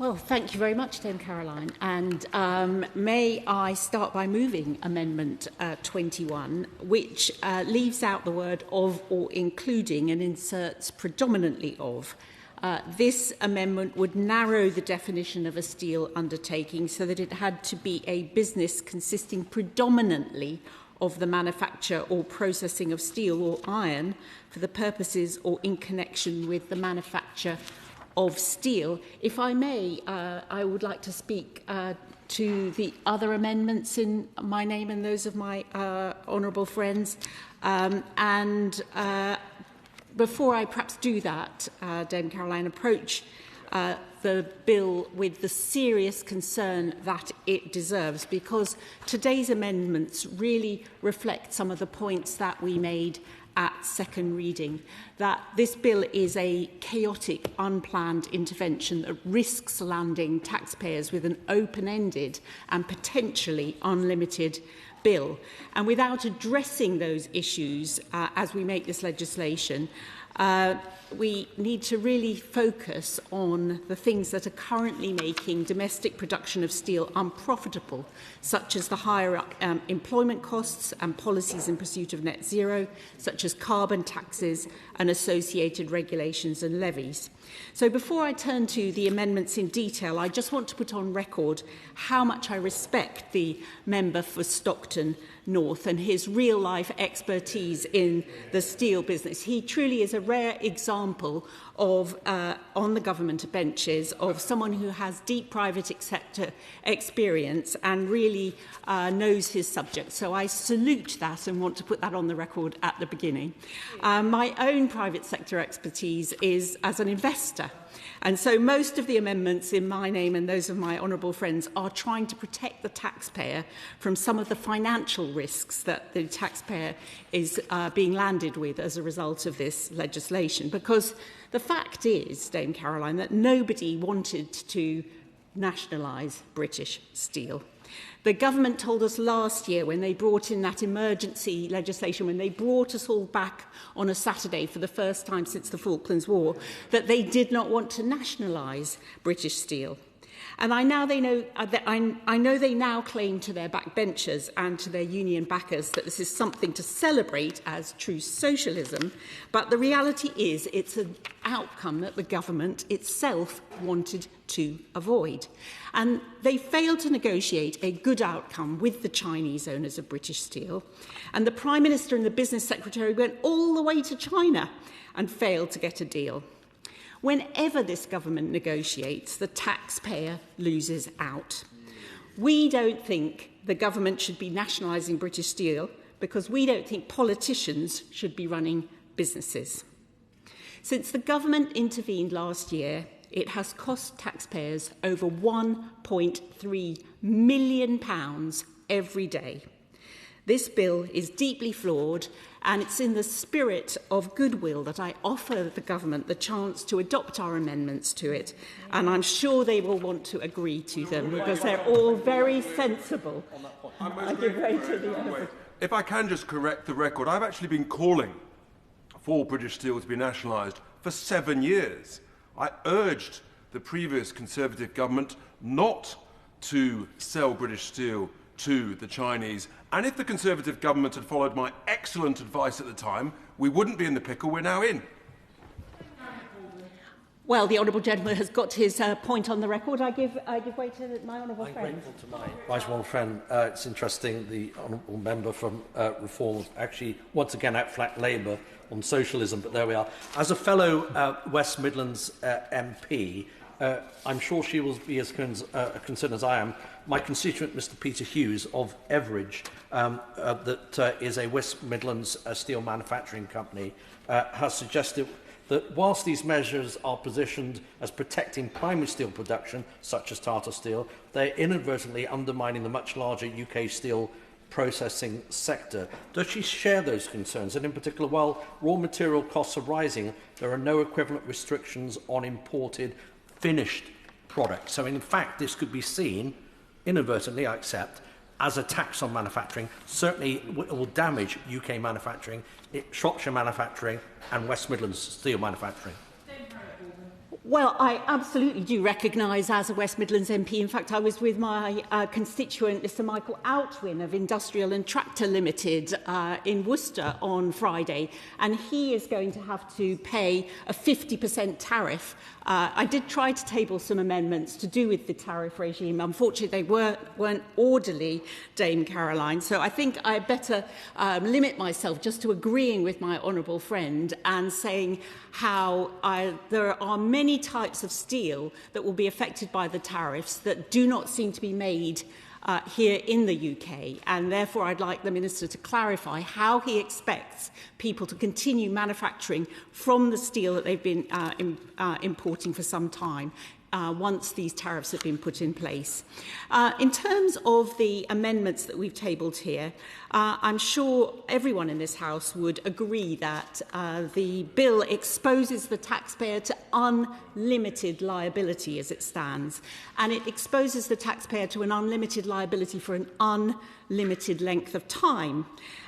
Well, thank you very much, Dame Caroline. And may I start by moving Amendment 21, which leaves out the word of or including and inserts predominantly of. This amendment would narrow the definition of a steel undertaking so that it had to be a business consisting predominantly of the manufacture or processing of steel or iron for the purposes or in connection with the manufacture of steel. If I may, I would like to speak to the other amendments in my name and those of my honourable friends. Before I perhaps do that, Dame Caroline, approach the bill with the serious concern that it deserves, because today's amendments really reflect some of the points that we made at second reading, that this bill is a chaotic, unplanned intervention that risks landing taxpayers with an open-ended and potentially unlimited bill. And without addressing those issues as we make this legislation, we need to really focus on the things that are currently making domestic production of steel unprofitable, such as the higher employment costs and policies in pursuit of net zero, such as carbon taxes and associated regulations and levies. So before I turn to the amendments in detail, I just want to put on record how much I respect the member for Stockton North and his real-life expertise in the steel business. He truly is a rare example of, on the government benches, of someone who has deep private sector experience and really knows his subject. So I salute that and want to put that on the record at the beginning. My own private sector expertise is as an investor. And so most of the amendments in my name and those of my honourable friends are trying to protect the taxpayer from some of the financial risks that the taxpayer is being landed with as a result of this legislation. Because the fact is, Dame Caroline, that nobody wanted to nationalise British steel. The government told us last year when they brought in that emergency legislation, when they brought us all back on a Saturday for the first time since the Falklands War, that they did not want to nationalise British steel. And I know they now claim to their backbenchers and to their union backers that this is something to celebrate as true socialism, but the reality is it's an outcome that the government itself wanted to avoid. And they failed to negotiate a good outcome with the Chinese owners of British steel. And the Prime Minister and the Business Secretary went all the way to China and failed to get a deal. Whenever this government negotiates, the taxpayer loses out. We don't think the government should be nationalising British steel because we don't think politicians should be running businesses. Since the government intervened last year, it has cost taxpayers over £1.3 million every day. This bill is deeply flawed, and it's in the spirit of goodwill that I offer the government the chance to adopt our amendments to it, and I'm sure they will want to agree to them because they're all very sensible. I give way to the other. If I can just correct the record, I've actually been calling for British steel to be nationalised for 7 years. I urged the previous Conservative government not to sell British steel to the Chinese. And if the Conservative government had followed my excellent advice at the time, we wouldn't be in the pickle we're now in. Well, the honourable gentleman has got his point on the record. I give way to my honourable friend. I'm grateful to my right honourable friend. It's interesting the honourable member from Reform actually once again outflanked Labour on socialism, but there we are. As a fellow West Midlands MP, I'm sure she will be as concerned as I am. My constituent, Mr Peter Hughes of Everidge, that is a West Midlands steel manufacturing company, has suggested that whilst these measures are positioned as protecting primary steel production, such as Tata Steel, they're inadvertently undermining the much larger UK steel processing sector. Does she share those concerns? And in particular, while raw material costs are rising, there are no equivalent restrictions on imported finished products. So in fact, this could be seen, inadvertently I accept, as a tax on manufacturing. Certainly it will damage UK manufacturing, Shropshire manufacturing and West Midlands steel manufacturing. Well, I absolutely do recognise as a West Midlands MP. In fact, I was with my constituent, Mr Michael Outwin of Industrial and Tractor Limited in Worcester on Friday, and he is going to have to pay a 50% tariff. I did try to table some amendments to do with the tariff regime. Unfortunately, they weren't orderly, Dame Caroline, so I think I better limit myself just to agreeing with my honourable friend and saying how there are many types of steel that will be affected by the tariffs that do not seem to be made here in the UK, and therefore I'd like the Minister to clarify how he expects people to continue manufacturing from the steel that they've been importing for some time once these tariffs have been put in place. In terms of the amendments that we've tabled here, I'm sure everyone in this House would agree that the bill exposes the taxpayer to unlimited liability as it stands, and it exposes the taxpayer to an unlimited liability for an unlimited length of time,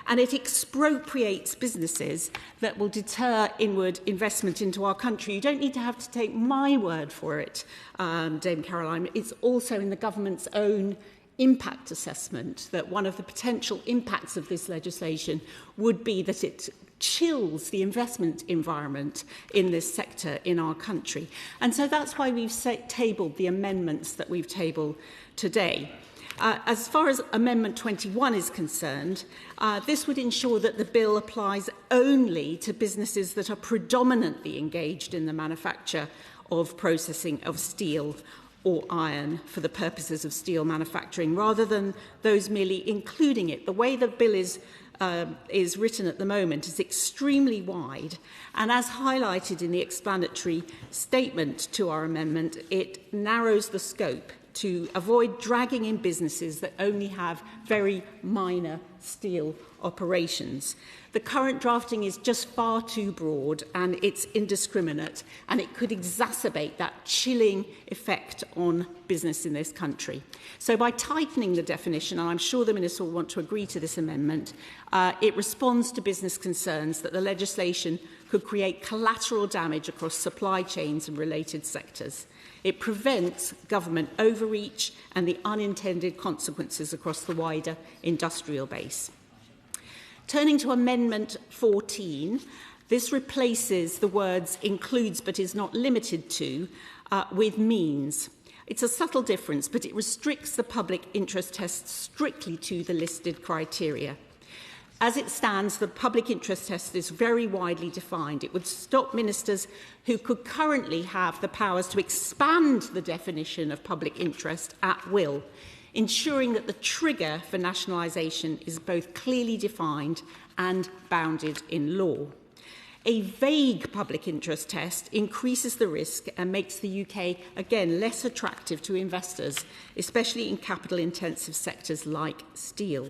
and it expropriates businesses that will deter inward investment into our country. You don't need to have to take my word for it, Dame Caroline. It's also in the government's own impact assessment that one of the potential impacts of this legislation would be that it chills the investment environment in this sector in our country. And so that's why we've tabled the amendments that we've tabled today. As far as Amendment 21 is concerned, this would ensure that the bill applies only to businesses that are predominantly engaged in the manufacture of processing of steel or iron for the purposes of steel manufacturing, rather than those merely including it. The way the bill is written at the moment is extremely wide, and as highlighted in the explanatory statement to our amendment, it narrows the scope to avoid dragging in businesses that only have very minor steel operations. The current drafting is just far too broad and it's indiscriminate, and it could exacerbate that chilling effect on business in this country. So by tightening the definition, and I'm sure the Minister will want to agree to this amendment, it responds to business concerns that the legislation could create collateral damage across supply chains and related sectors. It prevents government overreach and the unintended consequences across the wider industrial base. Turning to Amendment 14, this replaces the words includes but is not limited to with means. It's a subtle difference, but it restricts the public interest test strictly to the listed criteria. As it stands, the public interest test is very widely defined. It would stop ministers who could currently have the powers to expand the definition of public interest at will, ensuring that the trigger for nationalisation is both clearly defined and bounded in law. A vague public interest test increases the risk and makes the UK, again, less attractive to investors, especially in capital-intensive sectors like steel.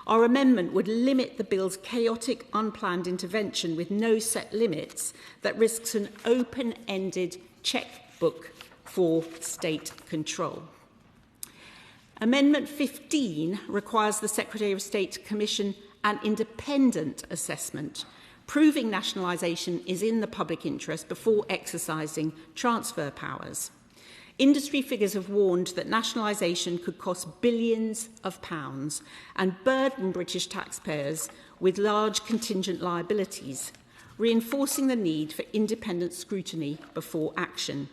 Our amendment would limit the bill's chaotic, unplanned intervention with no set limits that risks an open-ended chequebook for state control. Amendment 15 requires the Secretary of State to commission an independent assessment, proving nationalisation is in the public interest before exercising transfer powers. Industry figures have warned that nationalisation could cost billions of pounds and burden British taxpayers with large contingent liabilities, reinforcing the need for independent scrutiny before action.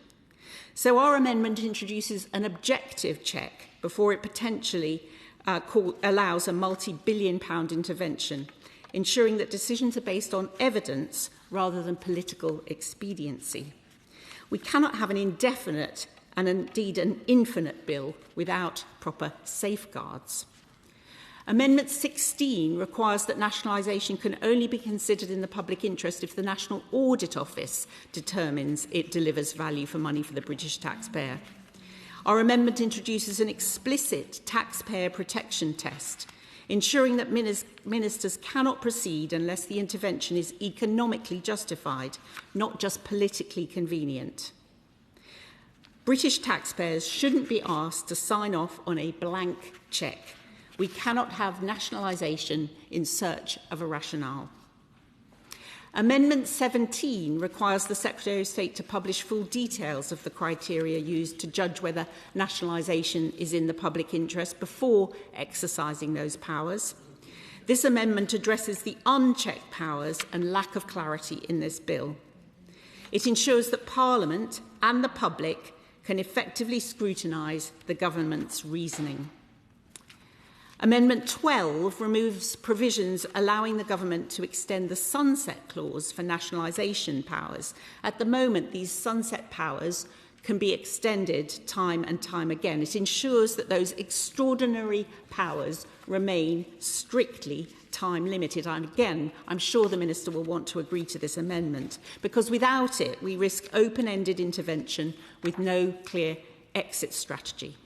So our amendment introduces an objective check before it potentially allows a multi-billion-pound intervention, ensuring that decisions are based on evidence rather than political expediency. We cannot have an indefinite and indeed an infinite bill without proper safeguards. Amendment 16 requires that nationalisation can only be considered in the public interest if the National Audit Office determines it delivers value for money for the British taxpayer. Our amendment introduces an explicit taxpayer protection test, ensuring that ministers cannot proceed unless the intervention is economically justified, not just politically convenient. British taxpayers shouldn't be asked to sign off on a blank cheque. We cannot have nationalisation in search of a rationale. Amendment 17 requires the Secretary of State to publish full details of the criteria used to judge whether nationalisation is in the public interest before exercising those powers. This amendment addresses the unchecked powers and lack of clarity in this bill. It ensures that Parliament and the public can effectively scrutinise the government's reasoning. Amendment 12 removes provisions allowing the government to extend the sunset clause for nationalisation powers. At the moment, these sunset powers can be extended time and time again. It ensures that those extraordinary powers remain strictly time limited. And again, I'm sure the Minister will want to agree to this amendment, because without it, we risk open-ended intervention with no clear exit strategy.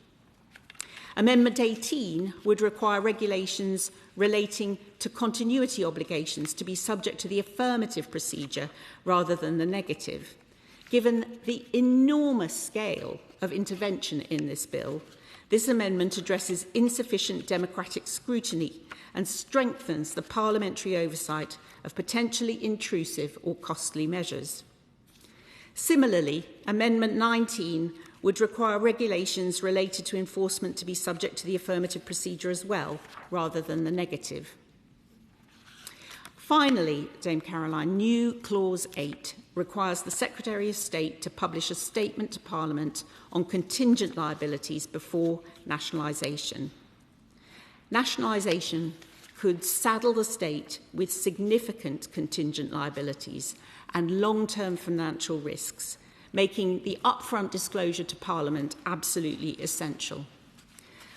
Amendment 18 would require regulations relating to continuity obligations to be subject to the affirmative procedure rather than the negative. Given the enormous scale of intervention in this bill, this amendment addresses insufficient democratic scrutiny and strengthens the parliamentary oversight of potentially intrusive or costly measures. Similarly, Amendment 19 would require regulations related to enforcement to be subject to the affirmative procedure as well, rather than the negative. Finally, Dame Caroline, new Clause 8 requires the Secretary of State to publish a statement to Parliament on contingent liabilities before nationalisation. Nationalisation could saddle the state with significant contingent liabilities and long-term financial risks, making the upfront disclosure to Parliament absolutely essential.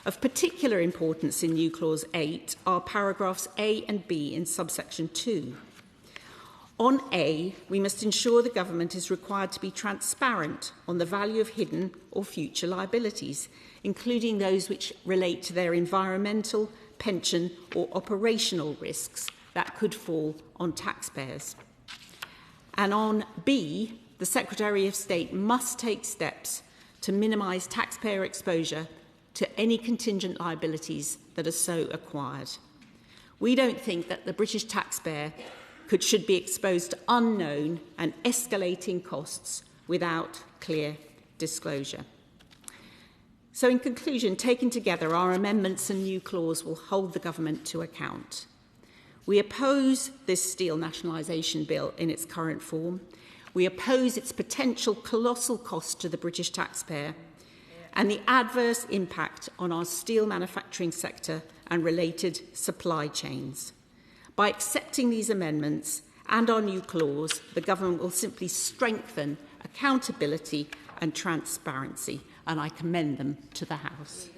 Of particular importance in new Clause 8 are paragraphs A and B in subsection 2. On A, we must ensure the government is required to be transparent on the value of hidden or future liabilities, including those which relate to their environmental, pension or operational risks that could fall on taxpayers. And on B, the Secretary of State must take steps to minimise taxpayer exposure to any contingent liabilities that are so acquired. We don't think that the British taxpayer should be exposed to unknown and escalating costs without clear disclosure. So in conclusion, taken together, our amendments and new clause will hold the government to account. We oppose this steel nationalisation bill in its current form. We oppose its potential colossal cost to the British taxpayer and the adverse impact on our steel manufacturing sector and related supply chains. By accepting these amendments and our new clause, the government will simply strengthen accountability and transparency, and I commend them to the House.